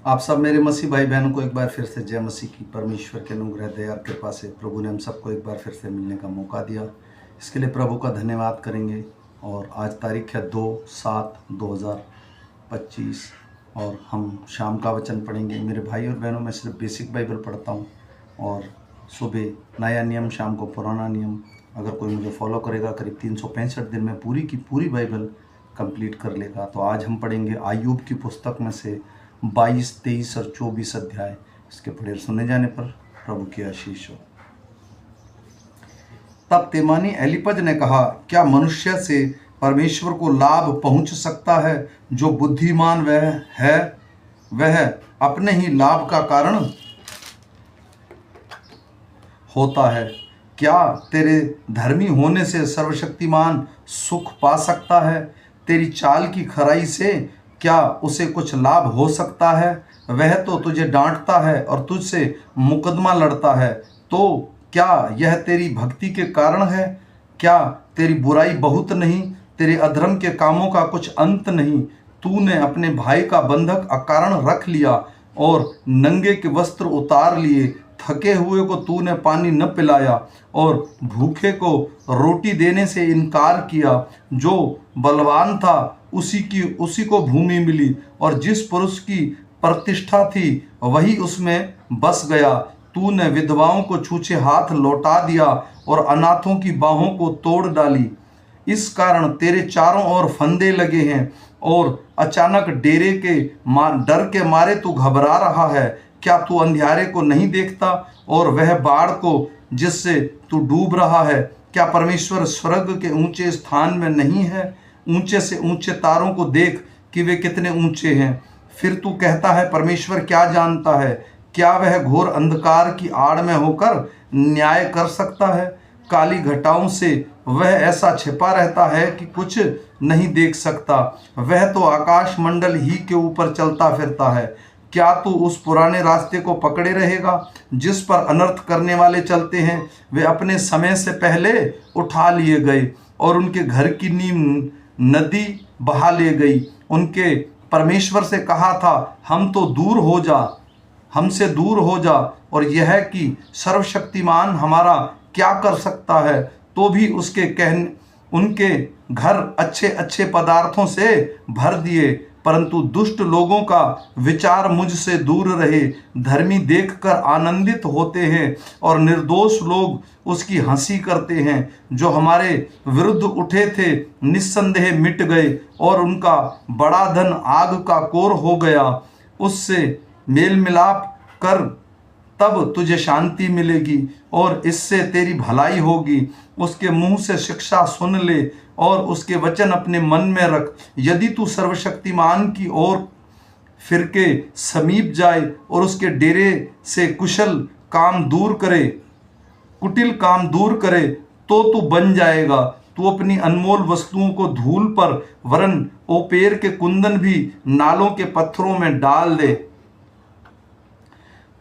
आप सब मेरे मसीह भाई बहनों को एक बार फिर से जय मसीह की। परमेश्वर के अनुग्रह दया और कृपा से प्रभु ने हम सबको एक बार फिर से मिलने का मौका दिया। इसके लिए प्रभु का धन्यवाद करेंगे। और आज तारीख है 2/7/2025 और हम शाम का वचन पढ़ेंगे। मेरे भाई और बहनों, मैं सिर्फ बेसिक बाइबल पढ़ता हूँ और सुबह नया नियम, शाम को पुराना नियम। अगर कोई मुझे फॉलो करेगा करीब 365 दिन में पूरी की पूरी बाइबल कंप्लीट कर लेगा। तो आज हम पढ़ेंगे आयूब की पुस्तक में से 22, 23 और 24 अध्याय। इसके पढ़े सुने जाने पर प्रभु की आशीष हो। तब तेमानी एलीपज ने कहा, क्या मनुष्य से परमेश्वर को लाभ पहुंच सकता है? जो बुद्धिमान वह अपने ही लाभ का कारण होता है। क्या तेरे धर्मी होने से सर्वशक्तिमान सुख पा सकता है? तेरी चाल की खराई से क्या उसे कुछ लाभ हो सकता है? वह तो तुझे डांटता है और तुझसे मुकदमा लड़ता है। तो क्या यह तेरी भक्ति के कारण है? क्या तेरी बुराई बहुत नहीं? तेरे अधर्म के कामों का कुछ अंत नहीं? तूने अपने भाई का बंधक अकारण रख लिया और नंगे के वस्त्र उतार लिए। थके हुए को तूने पानी न पिलाया और भूखे को रोटी देने से इनकार किया। जो बलवान था उसी को भूमि मिली और जिस पुरुष की प्रतिष्ठा थी वही उसमें बस गया। तूने विधवाओं को छूछे हाथ लौटा दिया और अनाथों की बाहों को तोड़ डाली। इस कारण तेरे चारों ओर फंदे लगे हैं और अचानक डर के मारे तू घबरा रहा है। क्या तू अंधियारे को नहीं देखता और वह बाढ़ को जिससे तू डूब रहा है? क्या परमेश्वर स्वर्ग के ऊंचे स्थान में नहीं है? ऊंचे से ऊंचे तारों को देख कि वे कितने ऊंचे हैं। फिर तू कहता है, परमेश्वर क्या जानता है? क्या वह घोर अंधकार की आड़ में होकर न्याय कर सकता है? काली घटाओं से वह ऐसा छिपा रहता है कि कुछ नहीं देख सकता। वह तो आकाश मंडल ही के ऊपर चलता फिरता है। क्या तू उस पुराने रास्ते को पकड़े रहेगा जिस पर अनर्थ करने वाले चलते हैं? वे अपने समय से पहले उठा लिए गए और उनके घर की नींव नदी बहा ले गई। उनके परमेश्वर से कहा था, हमसे दूर हो जा। और यह कि सर्वशक्तिमान हमारा क्या कर सकता है? तो भी उनके घर अच्छे अच्छे पदार्थों से भर दिए, परंतु दुष्ट लोगों का विचार मुझसे दूर रहे। धर्मी देखकर आनंदित होते हैं और निर्दोष लोग उसकी हंसी करते हैं। जो हमारे विरुद्ध उठे थे निस्संदेह मिट गए और उनका बड़ा धन आग का कोर हो गया। उससे मेल मिलाप कर, तब तुझे शांति मिलेगी और इससे तेरी भलाई होगी। उसके मुंह से शिक्षा सुन ले और उसके वचन अपने मन में रख। यदि तू सर्वशक्तिमान की ओर फिर के समीप जाए और उसके डेरे से कुटिल काम दूर करे तो तू बन जाएगा। तू अपनी अनमोल वस्तुओं को धूल पर वरन ओपेर के कुंदन भी नालों के पत्थरों में डाल दे।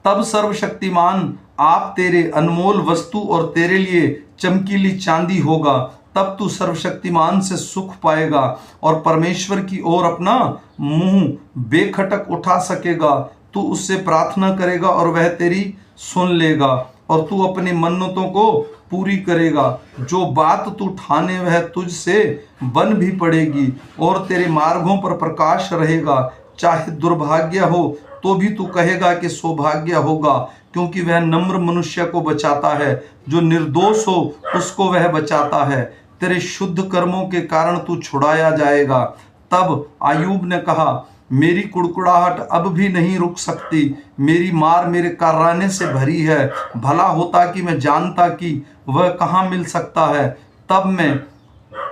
तब सर्वशक्तिमान आप तेरे अनमोल वस्तु और तेरे लिए चमकीली चांदी होगा। तब तू सर्वशक्तिमान से सुख पाएगा और परमेश्वर की ओर अपना मुंह बेखटक उठा सकेगा। तू उससे प्रार्थना करेगा और वह तेरी सुन लेगा और तू अपनी मन्नतों को पूरी करेगा। जो बात तू ठाने वह तुझसे बन भी पड़ेगी और तेरे मार्गों पर प्रकाश रहेगा। चाहे दुर्भाग्य हो तो भी तू कहेगा कि सौभाग्य होगा, क्योंकि वह नम्र मनुष्य को बचाता है। जो निर्दोष हो उसको वह बचाता है। तेरे शुद्ध कर्मों के कारण तू छुड़ाया जाएगा। तब आयूब ने कहा, मेरी कुड़कुड़ाहट अब भी नहीं रुक सकती। मेरी मार मेरे कराहने से भरी है। भला होता कि मैं जानता कि वह कहाँ मिल सकता है, तब मैं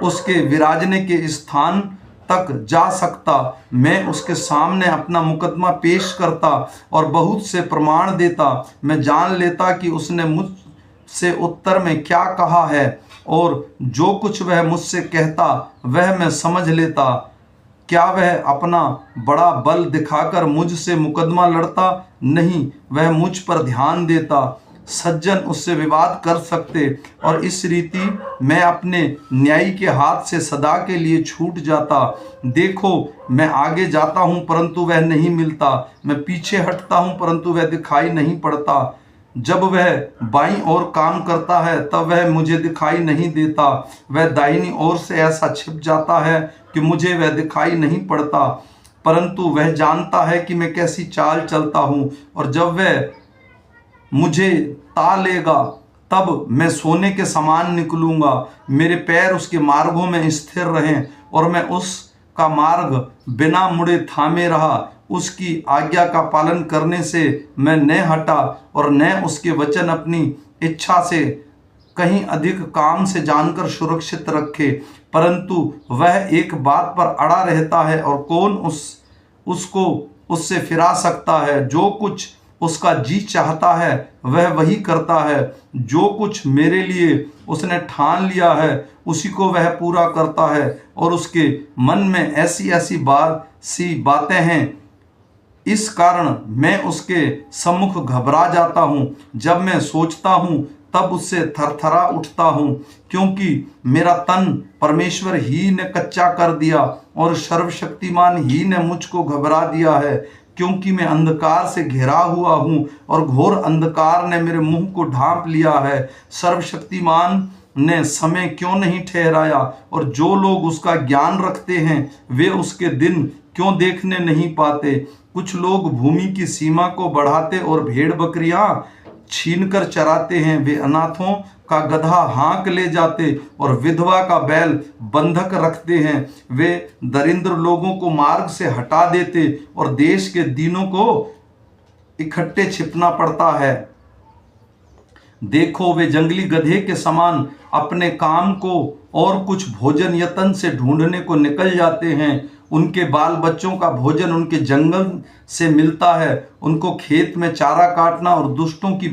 उसके विराजने के स्थान तक जा सकता। मैं उसके सामने अपना मुकदमा पेश करता और बहुत से प्रमाण देता। मैं जान लेता कि उसने मुझसे उत्तर में क्या कहा है और जो कुछ वह मुझसे कहता वह मैं समझ लेता। क्या वह अपना बड़ा बल दिखाकर मुझसे मुकदमा लड़ता? नहीं, वह मुझ पर ध्यान देता। सज्जन उससे विवाद कर सकते, और इस रीति मैं अपने न्यायी के हाथ से सदा के लिए छूट जाता। देखो, मैं आगे जाता हूँ परंतु वह नहीं मिलता, मैं पीछे हटता हूँ परंतु वह दिखाई नहीं पड़ता। जब वह बाईं ओर काम करता है तब वह मुझे दिखाई नहीं देता, वह दाहिनी ओर से ऐसा छिप जाता है कि मुझे वह दिखाई नहीं पड़ता। परंतु वह जानता है कि मैं कैसी चाल चलता हूँ, और जब वह मुझे ता लेगा तब मैं सोने के समान निकलूंगा। मेरे पैर उसके मार्गों में स्थिर रहें, और मैं उसका मार्ग बिना मुड़े थामे रहा। उसकी आज्ञा का पालन करने से मैं न हटा, और न उसके वचन अपनी इच्छा से कहीं अधिक काम से जानकर सुरक्षित रखे। परंतु वह एक बात पर अड़ा रहता है, और कौन उसको उससे फिरा सकता है। जो कुछ उसका जी चाहता है वह वही करता है, जो कुछ मेरे लिए उसने ठान लिया है उसी को वह पूरा करता है। और उसके मन में ऐसी ऐसी बातें हैं, इस कारण मैं उसके सम्मुख घबरा जाता हूँ। जब मैं सोचता हूँ तब उससे थरथरा उठता हूँ, क्योंकि मेरा तन परमेश्वर ही ने कच्चा कर दिया, और सर्वशक्तिमान ही ने मुझको घबरा दिया है। क्योंकि मैं अंधकार से घिरा हुआ हूँ, और घोर अंधकार ने मेरे मुंह को ढांप लिया है। सर्वशक्तिमान ने समय क्यों नहीं ठहराया, और जो लोग उसका ज्ञान रखते हैं वे उसके दिन क्यों देखने नहीं पाते। कुछ लोग भूमि की सीमा को बढ़ाते और भेड़ बकरियां छीनकर चराते हैं। वे अनाथों का गधा हाँक ले जाते और विधवा का बैल बंधक रखते हैं। वे दरिद्र लोगों को मार्ग से हटा देते और देश के दीनों को इकट्ठे छिपना पड़ता है। देखो, वे जंगली गधे के समान अपने काम को और कुछ भोजन यत्न से ढूंढने को निकल जाते हैं। उनके बाल बच्चों का भोजन उनके जंगल से मिलता है। उनको खेत में चारा काटना और दुष्टों की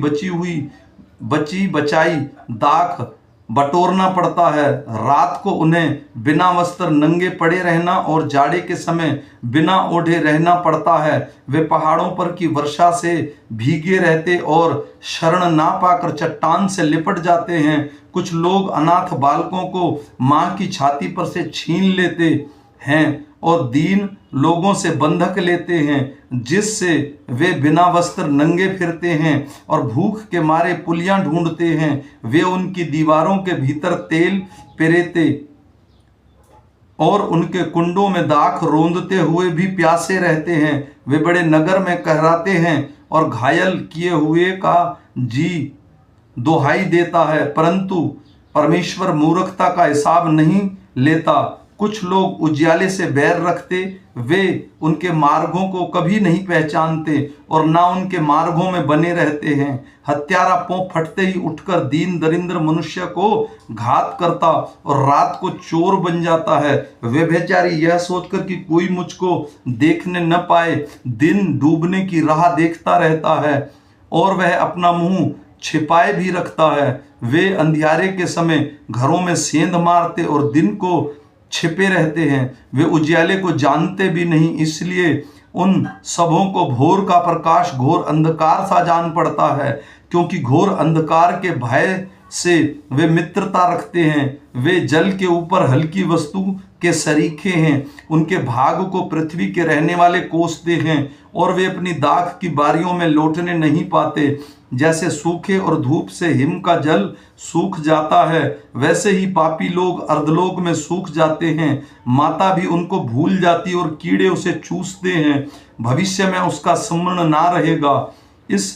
बची बचाई दाख बटोरना पड़ता है। रात को उन्हें बिना वस्त्र नंगे पड़े रहना और जाड़े के समय बिना ओढ़े रहना पड़ता है। वे पहाड़ों पर की वर्षा से भीगे रहते और शरण ना पाकर चट्टान से लिपट जाते हैं। कुछ लोग अनाथ बालकों को माँ की छाती पर से छीन लेते हैं और दीन लोगों से बंधक लेते हैं, जिससे वे बिना वस्त्र नंगे फिरते हैं और भूख के मारे पुलियां ढूंढते हैं। वे उनकी दीवारों के भीतर तेल पेरेते और उनके कुंडों में दाख रोंदते हुए भी प्यासे रहते हैं। वे बड़े नगर में कहराते हैं और घायल किए हुए का जी दुहाई देता है, परंतु परमेश्वर मूर्खता का हिसाब नहीं लेता। कुछ लोग उजियाले से बैर रखते, वे उनके मार्गों को कभी नहीं पहचानते और ना उनके मार्गों में बने रहते हैं। हत्यारा पों फटते ही उठकर दीन दरिद्र मनुष्य को घात करता और रात को चोर बन जाता है। वे बेचारी यह सोचकर कि कोई मुझको देखने न पाए दिन डूबने की राह देखता रहता है और वह अपना मुंह छिपाए भी रखता है। वे अंधियारे के समय घरों में सेंध मारते और दिन को छिपे रहते हैं। वे उजियाले को जानते भी नहीं, इसलिए उन सबों को भोर का प्रकाश घोर अंधकार सा जान पड़ता है, क्योंकि घोर अंधकार के भय से वे मित्रता रखते हैं। वे जल के ऊपर हल्की वस्तु के सरीखे हैं, उनके भाग को पृथ्वी के रहने वाले कोसते हैं और वे अपनी दाख की बारियों में लौटने नहीं पाते। जैसे सूखे और धूप से हिम का जल सूख जाता है, वैसे ही पापी लोग अर्धलोक में सूख जाते हैं। माता भी उनको भूल जाती और कीड़े उसे चूसते हैं। भविष्य में उसका स्मरण ना रहेगा। इस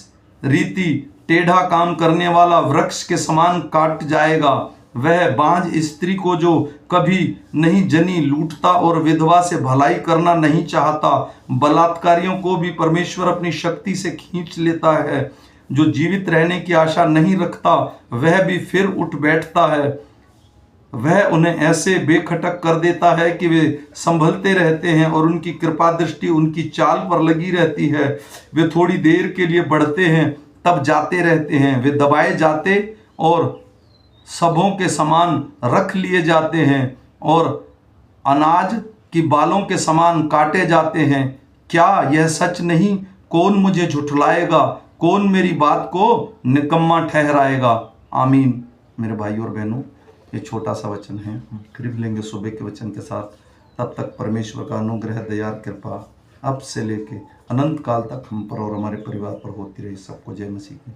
रीति टेढ़ा काम करने वाला वृक्ष के समान काट जाएगा। वह बांझ स्त्री को जो कभी नहीं जनी लूटता और विधवा से भलाई करना नहीं चाहता। बलात्कारियों को भी परमेश्वर अपनी शक्ति से खींच लेता है। जो जीवित रहने की आशा नहीं रखता वह भी फिर उठ बैठता है। वह उन्हें ऐसे बेखटक कर देता है कि वे संभलते रहते हैं और उनकी कृपा दृष्टि उनकी चाल पर लगी रहती है। वे थोड़ी देर के लिए बढ़ते हैं तब जाते रहते हैं। वे दबाए जाते और सबों के समान रख लिए जाते हैं और अनाज की बालों के समान काटे जाते हैं। क्या यह सच नहीं? कौन मुझे झुठलाएगा? कौन मेरी बात को निकम्मा ठहराएगा। आमीन। मेरे भाइयों और बहनों, ये छोटा सा वचन है, फिर लेंगे सुबह के वचन के साथ। तब तक परमेश्वर का अनुग्रह, दया, कृपा अब से लेके अनंत काल तक हम पर और हमारे परिवार पर होती रही। सबको जय मसीह की।